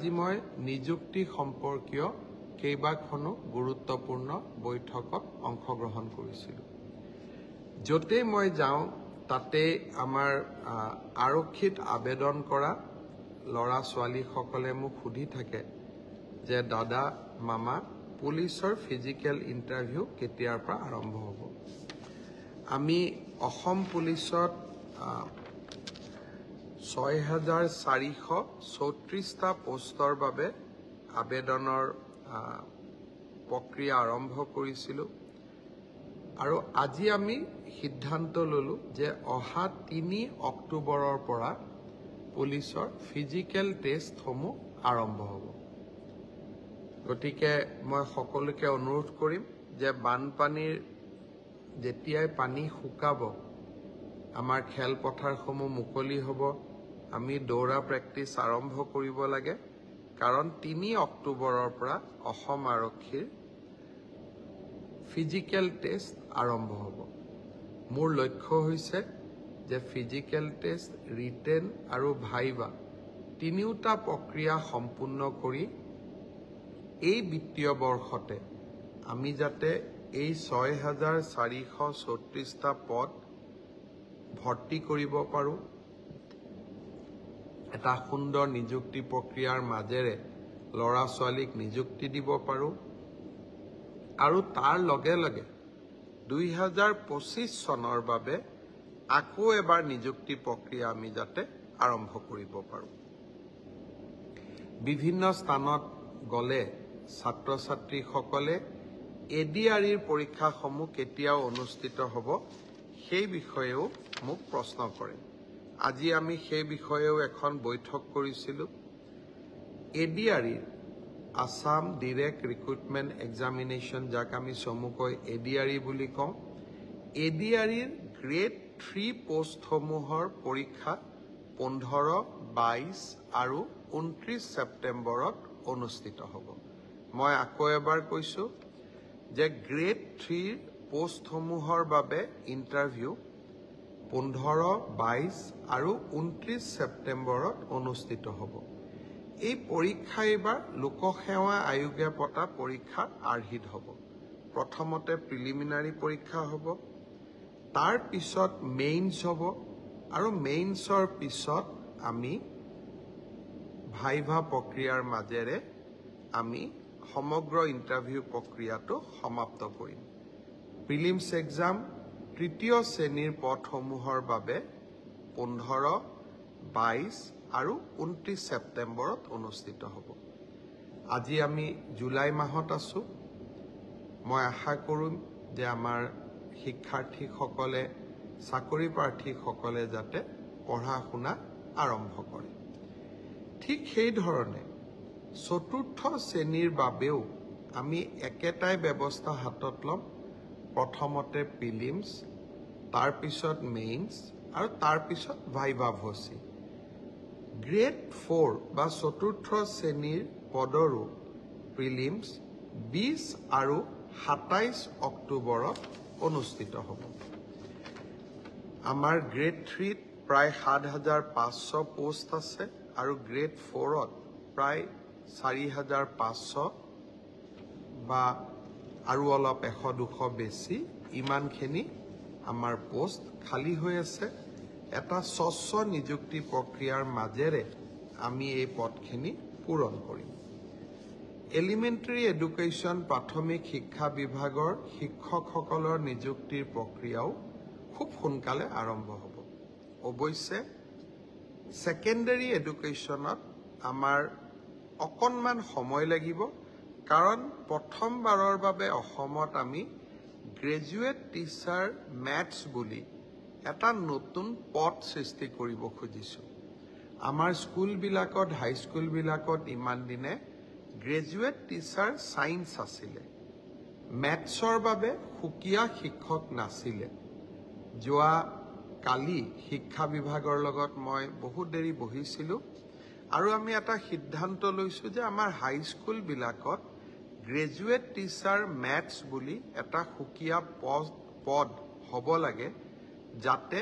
আজি মই নিযুক্তি সম্পৰ্কীয় কেইবাখনো গুৰুত্বপূৰ্ণ বৈঠকত অংশগ্ৰহণ কৰিছিলোঁ। য'তে মই যাওঁ তাতে আমাৰ আৰক্ষীত আবেদন কৰা ল'ৰা ছোৱালীসকলে মোক সুধি থাকে যে দাদা মামা পুলিচৰ ফিজিকেল ইণ্টাৰভিউ কেতিয়াৰ পৰা আৰম্ভ হ'ব। আমি অসম পুলিচত ৬,৪৩৪টা পোষ্টৰ বাবে আবেদনৰ প্ৰক্ৰিয়া আৰম্ভ কৰিছিলোঁ আৰু আজি আমি সিদ্ধান্ত ল'লোঁ যে অহা ৩ অক্টোবৰৰ পৰা পুলিচৰ ফিজিকেল টেষ্টসমূহ আৰম্ভ হ'ব। গতিকে মই সকলোকে অনুৰোধ কৰিম যে বানপানীৰ যেতিয়াই পানী শুকাব আমাৰ খেলপথাৰসমূহ মুকলি হ'ব, আমি দৌৰা প্ৰেক্টিছ আৰম্ভ কৰিব লাগে, কাৰণ ৩ অক্টোবৰৰ পৰা অসম আৰক্ষীৰ ফিজিকেল টেষ্ট আৰম্ভ হ'ব। মোৰ লক্ষ্য হৈছে যে ফিজিকেল টেষ্ট, ৰিটেন আৰু ভাইভা তিনিওটা প্ৰক্ৰিয়া সম্পূৰ্ণ কৰি এই বিত্তীয় বৰ্ষতে আমি যাতে এই ৬,৪৩৪টা পদ ভৰ্তি কৰিব পাৰোঁ, এটা সুন্দৰ নিযুক্তি প্ৰক্ৰিয়াৰ মাজেৰে ল'ৰা ছোৱালীক নিযুক্তি দিব পাৰোঁ আৰু তাৰ লগে লগে ২০২৫ চনৰ বাবে আকৌ এবাৰ নিযুক্তি প্ৰক্ৰিয়া আমি যাতে আৰম্ভ কৰিব পাৰোঁ। বিভিন্ন স্থানত গ'লে ছাত্ৰ ছাত্ৰীসকলে ADREৰ পৰীক্ষাসমূহ কেতিয়াও অনুষ্ঠিত হ'ব সেই বিষয়েও মোক প্ৰশ্ন কৰে। আজি আমি সেই বিষয়েও এখন বৈঠক কৰিছিলোঁ। ADREৰ আসাম ডিৰেক্ট ৰিক্ৰুটমেণ্ট এক্সামিনেশ্যন, যাক আমি চমুকৈ ADRE বুলি কওঁ, ADREৰ গ্ৰেড 3 পোষ্টসমূহৰ পৰীক্ষা 15, 22 আৰু 29 ছেপ্টেম্বৰত অনুষ্ঠিত হ'ব। মই আকৌ এবাৰ কৈছোঁ যে গ্ৰেড 3 পোষ্টসমূহৰ বাবে ইণ্টাৰভিউ 15, 22 আৰু 29 ছেপ্টেম্বৰত অনুষ্ঠিত হ'ব। এই পৰীক্ষা এইবাৰ লোকসেৱা আয়োগে পতা পৰীক্ষাৰ আৰ্হিত হ'ব। প্ৰথমতে প্ৰিলিমিনাৰী পৰীক্ষা হ'ব, তাৰ পিছত মেইনছ হ'ব আৰু মেইনছৰ পিছত আমি ভাইভা প্ৰক্ৰিয়াৰ মাজেৰে আমি সমগ্ৰ ইণ্টাৰভিউ প্ৰক্ৰিয়াটো সমাপ্ত কৰিম। প্ৰিলিমছ এক্সাম তৃতীয় শ্ৰেণীৰ পদসমূহৰ বাবে 15, 22 আৰু 29 ছেপ্টেম্বৰত অনুষ্ঠিত হ'ব। আজি আমি জুলাই মাহত আছোঁ। মই আশা কৰিম যে আমাৰ শিক্ষাৰ্থীসকলে, চাকৰি প্ৰাৰ্থীসকলে যাতে পঢ়া শুনা আৰম্ভ কৰে। ঠিক সেইধৰণে চতুৰ্থ শ্ৰেণীৰ বাবেও আমি একেটাই ব্যৱস্থা হাতত ল'ম। প্ৰথমতে প্ৰিলিমছ, তাৰপিছত মেইনছ আৰু তাৰপিছত ভাইভা ভচি। গ্ৰেড 4 বা চতুৰ্থ শ্ৰেণীৰ পদৰো প্ৰিলিমছ 20 আৰু 27 অক্টোবৰত অনুষ্ঠিত হ'ব। আমাৰ গ্ৰেড 3ত প্ৰায় 7,500 পোষ্ট আছে আৰু গ্ৰেড 4ত প্ৰায় 4,500 বা আৰু অলপ 100-200 বেছি, ইমানখিনি আমাৰ পোষ্ট খালী হৈ আছে। এটা স্বচ্ছ নিযুক্তি প্ৰক্ৰিয়াৰ মাজেৰে আমি এই পদখিনি পূৰণ কৰিম। এলিমেণ্টাৰী এডুকেশ্যন, প্ৰাথমিক শিক্ষা বিভাগৰ শিক্ষকসকলৰ নিযুক্তিৰ প্ৰক্ৰিয়াও খুব সোনকালে আৰম্ভ হ'ব। অৱশ্যে ছেকেণ্ডাৰী এডুকেশ্যনত আমাৰ অকণমান সময় লাগিব, কাৰণ প্ৰথমবাৰৰ বাবে অসমত আমি গ্ৰেজুৱেট টিচাৰ মেথছ বুলি এটা নতুন পদ সৃষ্টি কৰিব খুজিছোঁ। আমাৰ স্কুলবিলাকত, হাইস্কুলবিলাকত ইমান দিনে গ্ৰেজুৱেট টিচাৰ ছায়েন্স আছিলে, মেথছৰ বাবে সুকীয়া শিক্ষক নাছিলে। যোৱা কালি শিক্ষা বিভাগৰ লগত মই বহুত দেৰি বহিছিলোঁ আৰু আমি এটা সিদ্ধান্ত লৈছোঁ যে আমাৰ হাইস্কুলবিলাকত গ্ৰেজুৱেট টিচাৰ মেথছ বুলি এটা সুকীয়া পদ হ'ব লাগে, যাতে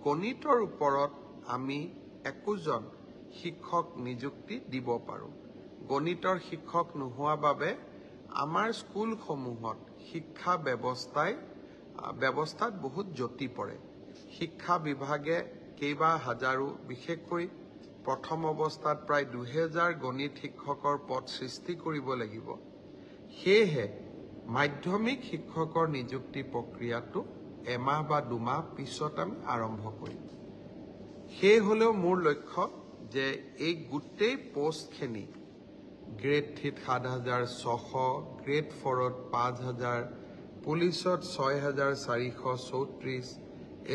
গণিতৰ ওপৰত আমি একোজন শিক্ষক নিযুক্তি দিব পাৰোঁ। গণিতৰ শিক্ষক নোহোৱা বাবে আমাৰ স্কুলসমূহত শিক্ষা ব্যৱস্থাত বহুত জটি পৰে। শিক্ষা বিভাগে কেইবা হাজাৰো, বিশেষকৈ প্ৰথম অৱস্থাত প্ৰায় 2000 গণিত শিক্ষকৰ পদ সৃষ্টি কৰিব লাগিব। সেয়েহে মাধ্যমিক শিক্ষকৰ নিযুক্তি প্ৰক্ৰিয়াটো এমাহ বা 2 মাহ পিছত আমি আৰম্ভ কৰিম। সেই হলেও মোৰ লক্ষ্য যে এই গোটেই পোষ্টখিনি গ্ৰেড 3 7600, গ্ৰেড 4 5000, পুলিচত 6434,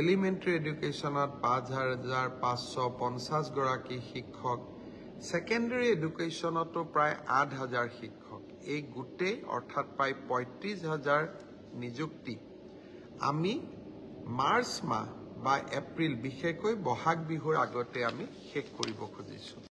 এলিমেণ্টাৰী এডুকেশ্যনত 5550 গৰাকী শিক্ষক, ছেকেণ্ডাৰী এডুকেশ্যনতো প্ৰায় 8000 শিক্ষক, এই গোটেই অৰ্থাৎ প্ৰায় 35000 নিযুক্তি আমি মাৰ্চ মাহ বা এপ্ৰিল, বিশেষকৈ বহাগ বিহুৰ আগতে আমি শেষ কৰিব খুজিছোঁ।